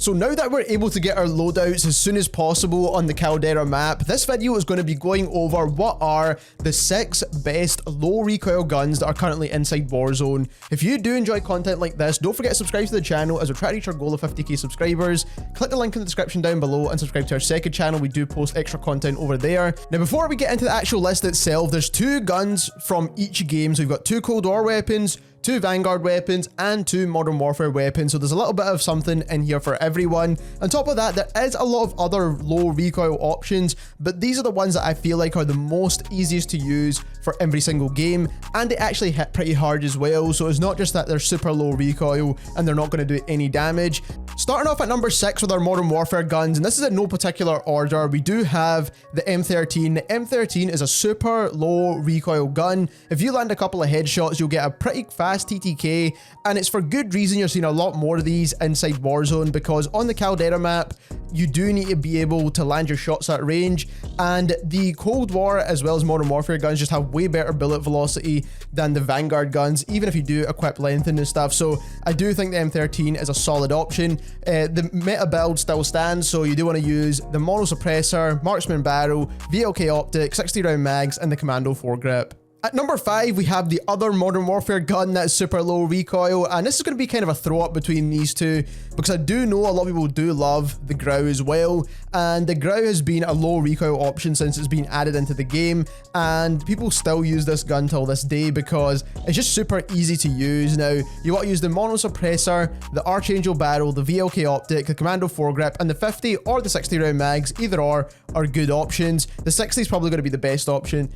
So now that we're able to get our loadouts as soon as possible on the Caldera map, this video is going to be going over what are the 6 best low recoil guns that are currently inside Warzone. If you do enjoy content like this, don't forget to subscribe to the channel as we try to reach our goal of 50k subscribers. Click the link in the description down below and subscribe to our second channel. We do post extra content over there. Now before we get into the actual list itself, there's 2 guns from each game. So we've got 2 Cold War weapons, 2 Vanguard weapons, and 2 Modern Warfare weapons. So there's a little bit of something in here for everyone. On top of that, there is a lot of other low recoil options, but these are the ones that I feel like are the most easiest to use for every single game, and they actually hit pretty hard as well. So it's not just that they're super low recoil and they're not going to do any damage. Starting off at number 6 with our Modern Warfare guns, and this is in no particular order, we do have the M13. The M13 is a super low recoil gun. If you land a couple of headshots, you'll get a pretty fast TTK, and it's for good reason you're seeing a lot more of these inside Warzone, because on the Caldera map you do need to be able to land your shots at range, and the Cold War as well as Modern Warfare guns just have way better bullet velocity than the Vanguard guns, even if you do equip lengthen and stuff. So I do think the M13 is a solid option. The meta build still stands, so you do want to use the mono suppressor, marksman barrel, VLK optic, 60 round mags, and the commando foregrip. At number 5, we have the other Modern Warfare gun that's super low recoil, and this is going to be kind of a throw up between these two, because I do know a lot of people do love the Grau as well, and the Grau has been a low recoil option since it's been added into the game, and people still use this gun till this day because it's just super easy to use. Now, you want to use the mono suppressor, the Archangel barrel, the VLK optic, the commando foregrip, and the 50 or the 60 round mags, either or are good options. The 60 is probably going to be the best option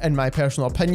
in my personal opinion.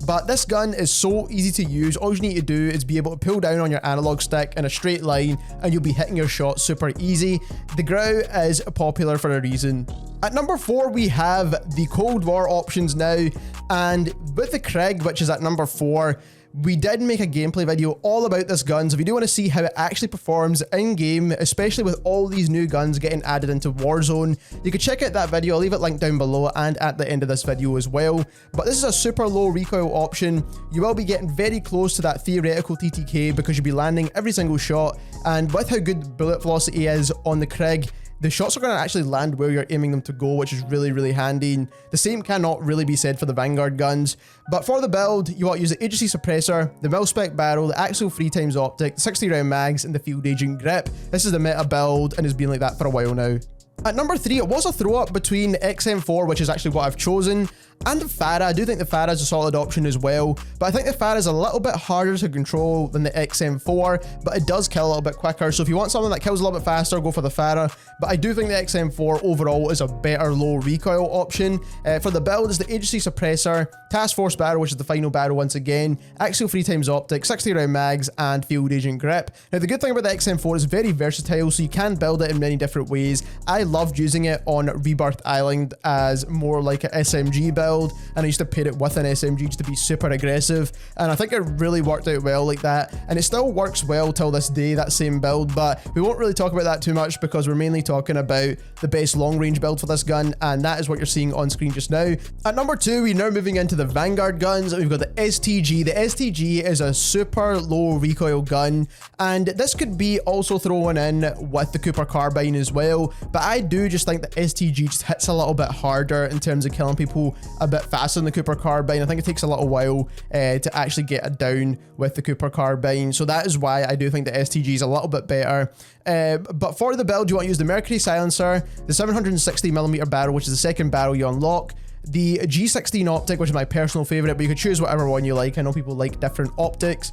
But this gun is so easy to use. All you need to do is be able to pull down on your analog stick in a straight line and you'll be hitting your shot super easy. The Grau is popular for a reason. At number 4, we have the Cold War options now, and with the Krig, which is at number 4, we did make a gameplay video all about this gun, so if you do want to see how it actually performs in-game, especially with all these new guns getting added into Warzone, you can check out that video. I'll leave it linked down below and at the end of this video as well. But this is a super low recoil option. You will be getting very close to that theoretical TTK because you'll be landing every single shot, and with how good bullet velocity is on the Krig, the shots are going to actually land where you're aiming them to go, which is really, really handy. And the same cannot really be said for the Vanguard guns. But for the build, you want to use the agency suppressor, the mil-spec barrel, the axial 3x optic, the 60 round mags, and the field agent grip. This is the meta build and has been like that for a while now. At number 3, it was a throw up between XM4, which is actually what I've chosen, and the Fara. I do think the Fara is a solid option as well, but I think the Fara is a little bit harder to control than the XM4, but it does kill a little bit quicker. So if you want something that kills a little bit faster, go for the Fara. But I do think the XM4 overall is a better low recoil option. For the build is the agency suppressor, task force barrel, which is the final barrel once again, axial 3x optic, 60 round mags, and field agent grip. Now the good thing about the XM4 is very versatile, so you can build it in many different ways. I loved using it on Rebirth Island as more like an SMG build, and I used to pair it with an SMG just to be super aggressive, and I think it really worked out well like that, and it still works well till this day, that same build. But we won't really talk about that too much because we're mainly talking about the best long range build for this gun, and that is what you're seeing on screen just now. At number 2, we're now moving into the Vanguard guns. We've got the STG. The STG is a super low recoil gun, and this could be also thrown in with the Cooper carbine as well, but I do just think the STG just hits a little bit harder in terms of killing people a bit faster than the Cooper carbine. I think it takes a little while to actually get it down with the Cooper carbine, so that is why I do think the STG is a little bit better. But for the build, you want to use the Mercury silencer, the 760mm barrel, which is the second barrel you unlock, the G16 optic, which is my personal favorite, but you could choose whatever one you like. I know people like different optics.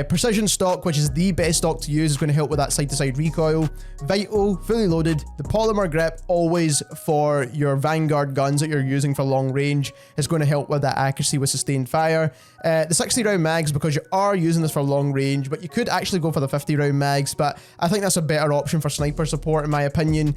Precision stock, which is the best stock to use, is going to help with that side-to-side recoil. Vital, fully loaded. The polymer grip, always for your Vanguard guns that you're using for long range, is going to help with that accuracy with sustained fire. The 60 round mags, because you are using this for long range, but you could actually go for the 50 round mags, but I think that's a better option for sniper support in my opinion.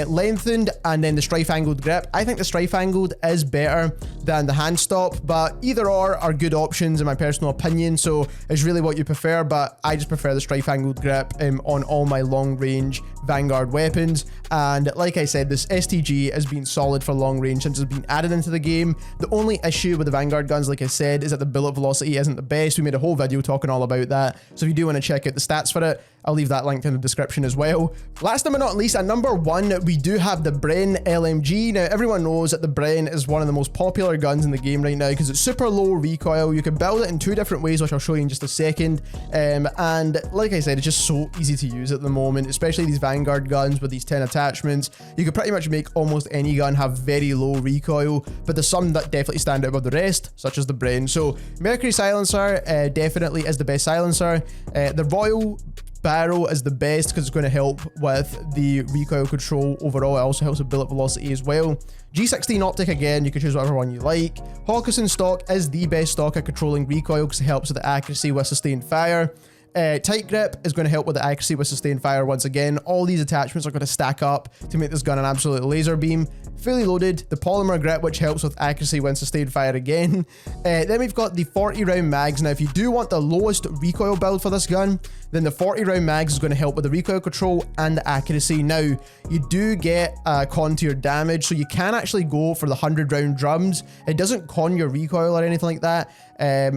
Lengthened, and then the strife angled grip. I think the strife angled is better than the hand stop, but either or are good options in my personal opinion, so it's really what you prefer, but I just prefer the strife angled grip on all my long range Vanguard weapons. And like I said, this STG has been solid for long range since it's been added into the game. The only issue with the Vanguard guns, like I said, is that the bullet velocity isn't the best. We made a whole video talking all about that, so if you do want to check out the stats for it, I'll leave that link in the description as well. Last but not least, at number 1, we do have the Bren LMG. Now, everyone knows that the Bren is one of the most popular guns in the game right now because it's super low recoil. You can build it in 2 different ways, which I'll show you in just a second. And like I said, it's just so easy to use at the moment, especially these vanguard guns with these 10 attachments. You could pretty much make almost any gun have very low recoil, but there's some that definitely stand out above the rest, such as the Bren. So Mercury silencer definitely is the best silencer. The Royal barrel is the best because it's going to help with the recoil control overall. It also helps with bullet velocity as well. G16 optic, again, you can choose whatever one you like. Hawkinson stock is the best stock at controlling recoil because it helps with the accuracy with sustained fire. Tight grip is going to help with the accuracy with sustained fire once again. All these attachments are going to stack up to make this gun an absolute laser beam. Fully loaded, the polymer grip, which helps with accuracy when sustained fire again. Then we've got the 40 round mags. Now, if you do want the lowest recoil build for this gun, then the 40 round mags is going to help with the recoil control and the accuracy. Now, you do get con to your damage, so you can actually go for the 100 round drums. It doesn't con your recoil or anything like that.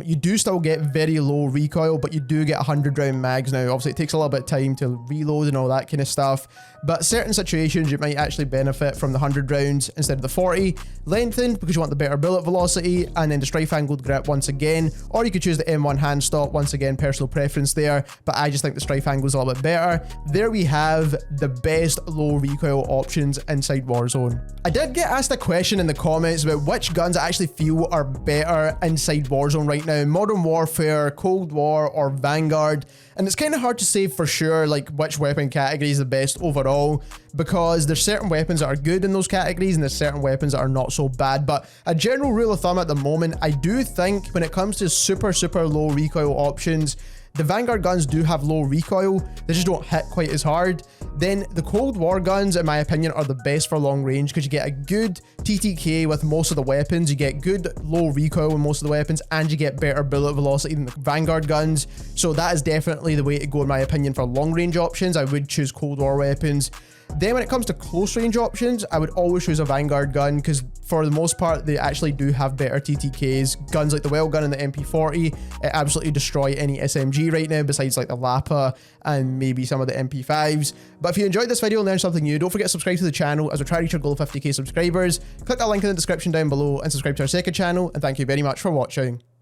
You do still get very low recoil, but you do get 100 round mags. Now, obviously, it takes a little bit of time to reload and all that kind of stuff, but certain situations you might actually benefit from the 100 rounds instead of the 40. Lengthened because you want the better bullet velocity, and then the strife angled grip once again, or you could choose the M1 hand stop. Once again, personal preference there, but I just think the strife angle is a little bit better. There we have the best low recoil options inside Warzone. I did get asked a question in the comments about which guns I actually feel are better inside Warzone right now, Modern Warfare, Cold War, or Vanguard. And it's kind of hard to say for sure like which weapon category is the best overall, because there's certain weapons that are good in those categories and there's certain weapons that are not so bad. But a general rule of thumb at the moment, I do think when it comes to super low recoil options, the Vanguard guns do have low recoil, they just don't hit quite as hard. Then the Cold War guns, in my opinion, are the best for long range because you get a good TTK with most of the weapons, you get good low recoil with most of the weapons, and you get better bullet velocity than the Vanguard guns. So that is definitely the way to go in my opinion for long range options. I would choose Cold War weapons. Then when it comes to close range options, I would always choose a Vanguard gun because for the most part, they actually do have better TTKs. Guns like the Well gun and the MP40 absolutely destroy any SMG right now, besides like the Lapa and maybe some of the MP5s. But if you enjoyed this video and learned something new, don't forget to subscribe to the channel as we try to reach our goal of 50k subscribers. Click that link in the description down below and subscribe to our second channel, and thank you very much for watching.